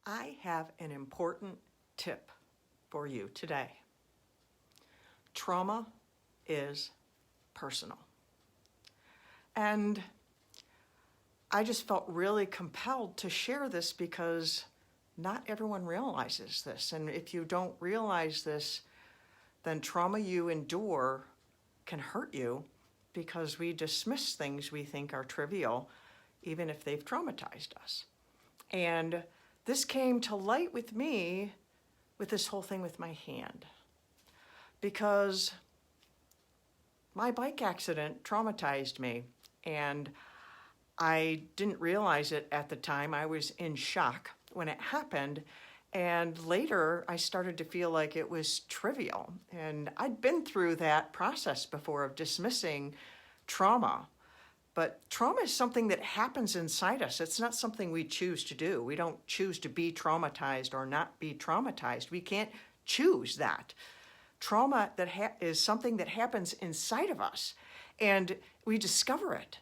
I have an important tip for you today. Trauma is personal. And I just felt really compelled to share this because not everyone realizes this. And if you don't realize this, then trauma you endure can hurt you because we dismiss things we think are trivial, even if they've traumatized us. And this came to light with me with this whole thing with my hand, because my bike accident traumatized me, and I didn't realize it at the time. I was in shock when it happened, and later I started to feel like it was trivial. And I'd been through that process before of dismissing trauma. But trauma is something that happens inside us. It's not something we choose to do. We don't choose to be traumatized or not be traumatized. We can't choose that. Trauma is something that happens inside of us, and we discover it.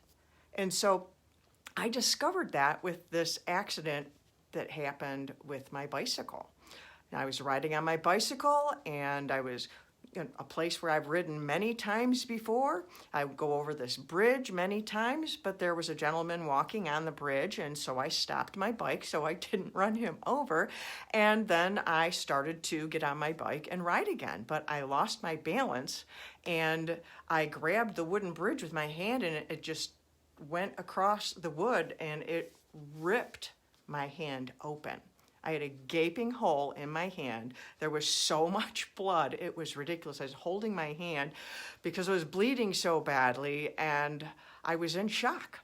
And so I discovered that with this accident that happened with my bicycle. And I was riding on my bicycle, and I was in a place where I've ridden many times before. I would go over this bridge many times, but there was a gentleman walking on the bridge, and so I stopped my bike so I didn't run him over. And then I started to get on my bike and ride again, but I lost my balance, and I grabbed the wooden bridge with my hand, and it just went across the wood, and it ripped my hand open. I had a gaping hole in my hand. There was so much blood. It was ridiculous. I was holding my hand because I was bleeding so badly, and I was in shock.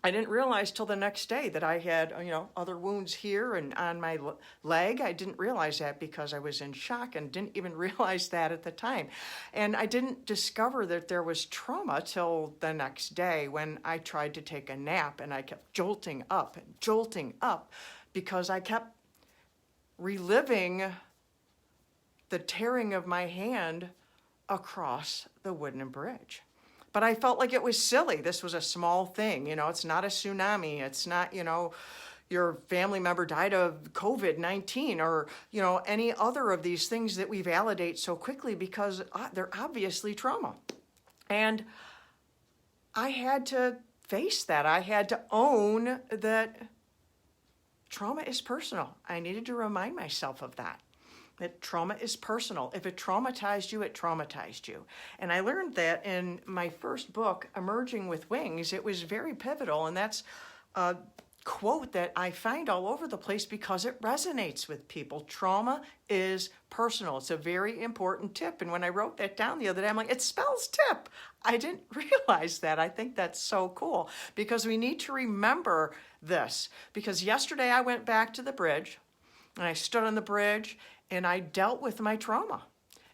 I didn't realize till the next day that I had, other wounds here and on my leg. I didn't realize that because I was in shock and didn't even realize that at the time. And I didn't discover that there was trauma till the next day when I tried to take a nap, and I kept jolting up because I kept reliving the tearing of my hand across the wooden bridge. But I felt like it was silly. This was a small thing. It's not a tsunami. It's not, your family member died of COVID-19 or, any other of these things that we validate so quickly because they're obviously trauma. And I had to face that. I had to own that trauma is personal. I needed to remind myself of that trauma is personal. If it traumatized you, it traumatized you. And I learned that in my first book, Emerging with Wings. It was very pivotal, and that's a quote that I find all over the place because it resonates with people. Trauma is personal. It's a very important tip. And when I wrote that down the other day, I'm like, it spells tip. I didn't realize that. I think that's so cool because we need to remember this. Because yesterday I went back to the bridge, and I stood on the bridge, and I dealt with my trauma.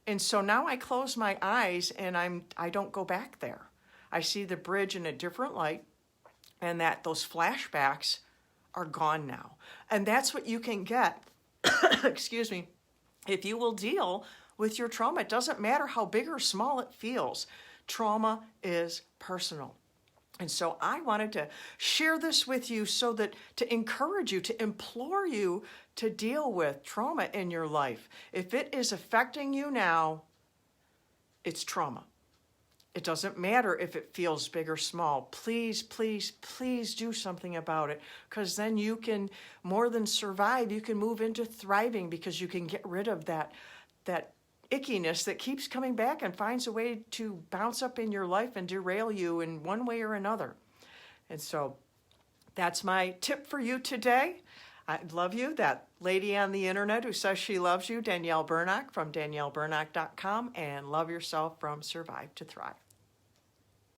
And so now I close my eyes, and I don't go back there. I see the bridge in a different light, and that those flashbacks are gone now. And that's what you can get, excuse me, if you will deal with your trauma. It doesn't matter how big or small it feels. Trauma is personal. And so I wanted to share this with you so that to encourage you, to implore you to deal with trauma in your life. If it is affecting you now, it's trauma. It doesn't matter if it feels big or small. Please, please, please do something about it, because then you can more than survive. You can move into thriving because you can get rid of that ickiness that keeps coming back and finds a way to bounce up in your life and derail you in one way or another. And so that's my tip for you today. I love you. That lady on the internet who says she loves you, Danielle Bernock from DanielleBernock.com, and love yourself from Survive to Thrive.